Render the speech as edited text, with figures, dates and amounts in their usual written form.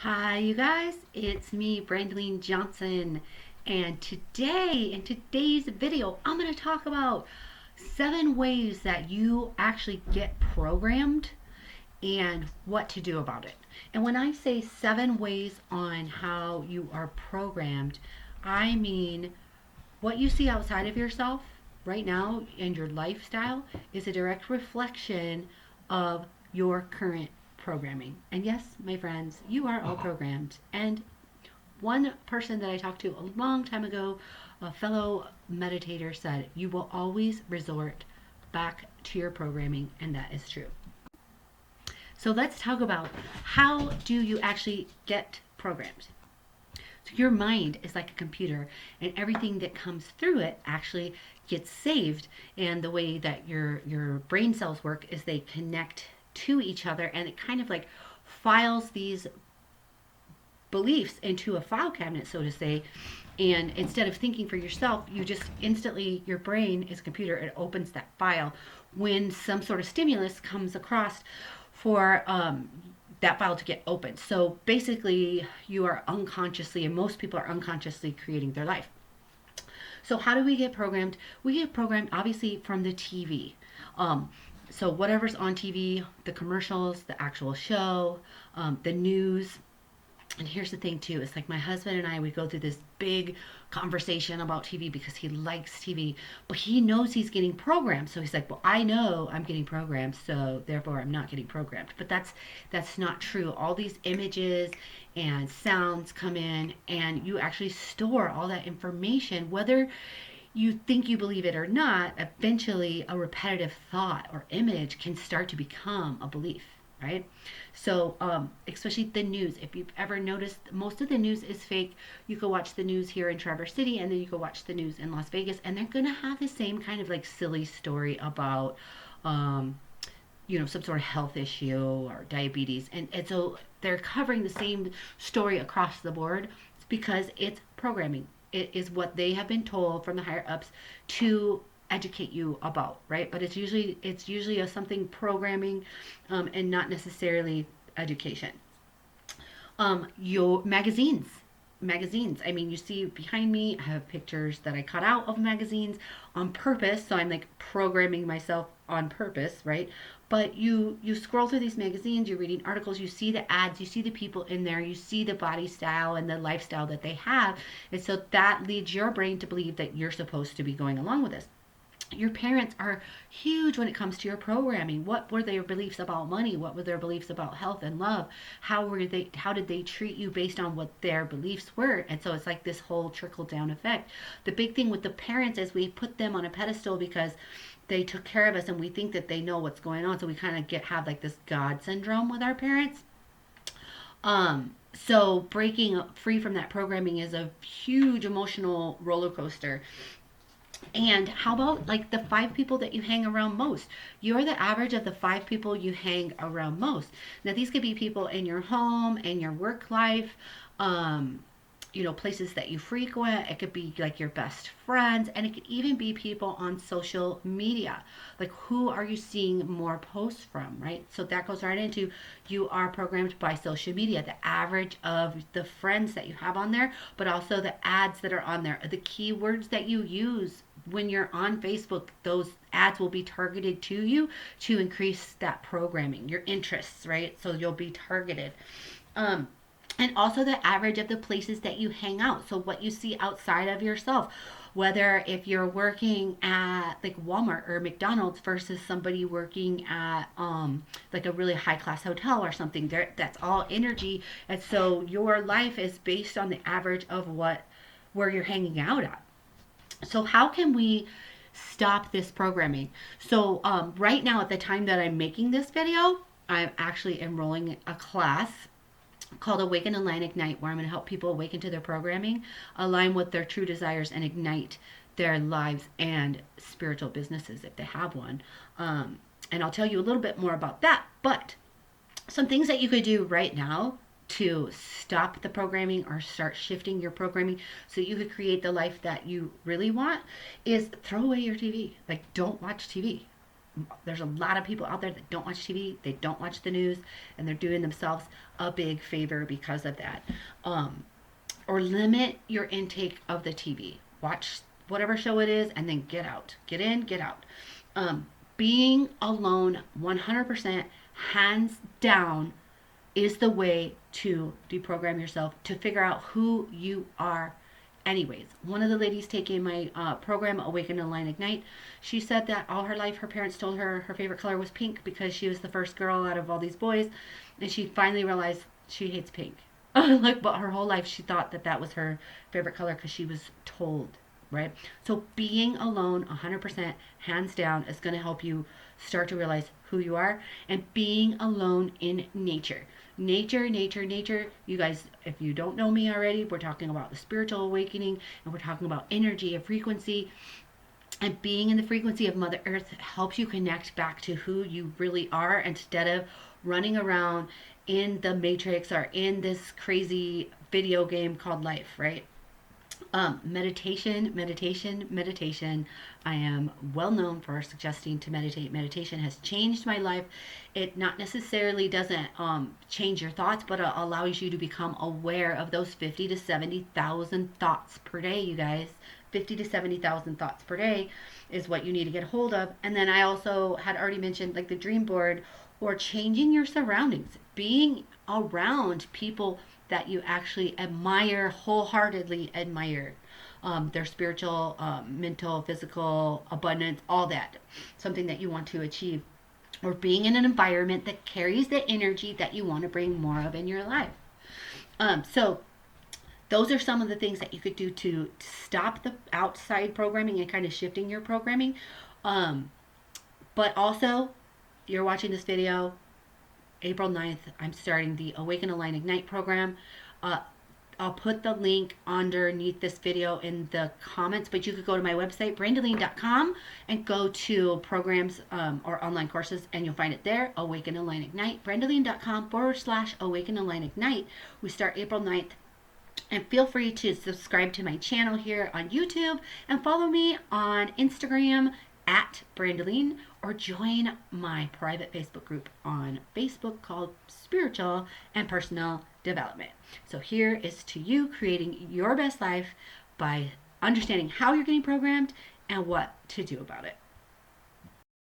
Hi, you guys. It's me, Brandeline Johnson. And today, in today's video, I'm going to talk about 7 ways that you actually get programmed and what to do about it. And when I say 7 ways on how you are programmed, I mean what you see outside of yourself right now and your lifestyle is a direct reflection of your current programming. And yes, my friends, you are all programmed. And one person that I talked to a long time ago, a fellow meditator, said, you will always resort back to your programming, and that is true. So let's talk about how do you actually get programmed. So your mind is like a computer, and everything that comes through it actually gets saved. And the way that your brain cells work is they connect to each other, and it kind of like files these beliefs into a file cabinet, so to say. And instead of thinking for yourself, you just instantly, your brain is a computer, it opens that file when some sort of stimulus comes across for that file to get opened. So basically, you are unconsciously, and most people are unconsciously creating their life. So how do we get programmed? We get programmed obviously from the TV. So whatever's on TV, the commercials, the actual show, the news. And here's the thing too, it's like my husband and I, we go through this big conversation about TV because he likes TV, but he knows he's getting programmed. So he's like, well, I know I'm getting programmed, so therefore I'm not getting programmed. But that's not true. All these images and sounds come in, and you actually store all that information, whether you think you believe it or not. Eventually a repetitive thought or image can start to become a belief, right? So, especially the news. If you've ever noticed, most of the news is fake. You go watch the news here in Traverse City, and then you go watch the news in Las Vegas, and they're gonna have the same kind of like silly story about, um, some sort of health issue or diabetes, and so they're covering the same story across the board. It's because it's programming. It is what they have been told from the higher ups to educate you about, right? But it's usually a something programming, and not necessarily education. Your magazines. I mean, you see behind me, I have pictures that I cut out of magazines on purpose. So I'm like programming myself on purpose, right? But you scroll through these magazines, you're reading articles, you see the ads, you see the people in there, you see the body style and the lifestyle that they have. And so that leads your brain to believe that you're supposed to be going along with this. Your parents are huge when it comes to your programming. What were their beliefs about money? What were their beliefs about health and love? How did they treat you based on what their beliefs were? And so it's like this whole trickle down effect. The big thing with the parents is we put them on a pedestal because they took care of us, and we think that they know what's going on. So we kind of have like this God syndrome with our parents. So breaking free from that programming is a huge emotional roller coaster. And how about like the 5 people that you hang around most? You're the average of the 5 people you hang around most. Now, these could be people in your home and your work life, um, places that you frequent. It could be like your best friends, and it could even be people on social media. Like, who are you seeing more posts from, right? So that goes right into, you are programmed by social media, the average of the friends that you have on there, but also the ads that are on there, the keywords that you use when you're on Facebook. Those ads will be targeted to you to increase that programming, your interests, right? So you'll be targeted. Um, and also the average of the places that you hang out. So what you see outside of yourself, whether if you're working at like Walmart or McDonald's versus somebody working at like a really high class hotel or something, there, that's all energy. And so your life is based on the average of where you're hanging out at. So how can we stop this programming? So right now, at the time that I'm making this video, I'm actually enrolling a class called Awaken, Align, Ignite, where I'm going to help people awaken to their programming, align with their true desires, and ignite their lives and spiritual businesses if they have one. And I'll tell you a little bit more about that. But some things that you could do right now to stop the programming or start shifting your programming so you could create the life that you really want is throw away your TV. Like, don't watch TV. there's a lot of people out there that don't watch TV, they don't watch the news, and they're doing themselves a big favor because of that. Or limit your intake of the TV. Watch whatever show it is, and then get out. Get in, get out. Being alone 100%, hands down, is the way to deprogram yourself, to figure out who you are. Anyways, one of the ladies taking my program, Awaken, Align, Ignite, she said that all her life her parents told her her favorite color was pink because she was the first girl out of all these boys, and she finally realized she hates pink. Like, but her whole life she thought that that was her favorite color because she was told, right? So being alone 100%, hands down, is going to help you start to realize who you are. And being alone in nature. Nature, nature, nature. You guys, if you don't know me already, we're talking about the spiritual awakening, and we're talking about energy and frequency. And being in the frequency of Mother Earth helps you connect back to who you really are, instead of running around in the matrix or in this crazy video game called life, right? Meditation, meditation, meditation. I am well known for suggesting to meditate. Meditation has changed my life. It not necessarily doesn't change your thoughts, but it allows you to become aware of those 50 to 70,000 thoughts per day, you guys. 50 to 70,000 thoughts per day is what you need to get a hold of. And then I also had already mentioned like the dream board, or changing your surroundings, being around people that you actually admire, wholeheartedly admire. Their spiritual, mental, physical abundance, all that. Something that you want to achieve. Or being in an environment that carries the energy that you want to bring more of in your life. So those are some of the things that you could do to stop the outside programming and kind of shifting your programming. But also, you're watching this video, April 9th, I'm starting the Awaken, Align, Ignite program. I'll put the link underneath this video in the comments, but you could go to my website, brandaline.com, and go to programs or online courses, and you'll find it there, Awaken, Align, Ignite, brandaline.com/Awaken, Align, Ignite. We start April 9th. And feel free to subscribe to my channel here on YouTube, and follow me on Instagram at Brandaline, or join my private Facebook group on Facebook called Spiritual and Personal Development. So here is to you creating your best life by understanding how you're getting programmed and what to do about it.